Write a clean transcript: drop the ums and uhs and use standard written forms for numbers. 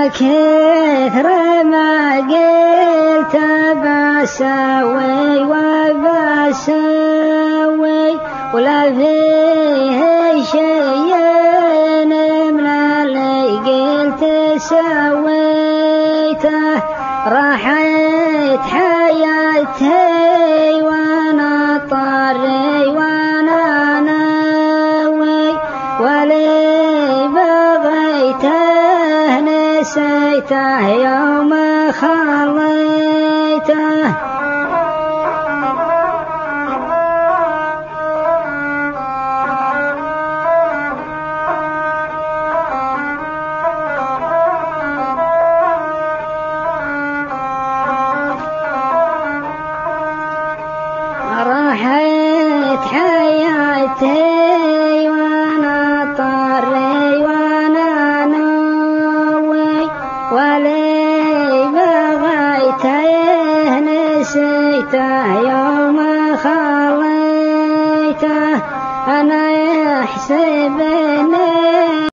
كثر ما قلت بسوي وبسوي ولا فيه شيء من اللي قلت سويته. راحت حياتي وانا طري وانا ناوي ولي بغيته نسيته يوم خليته. راحت حياتي وانا طري وانا ناوي ولي بغيته نسيته يوم خليته. أنا يحسب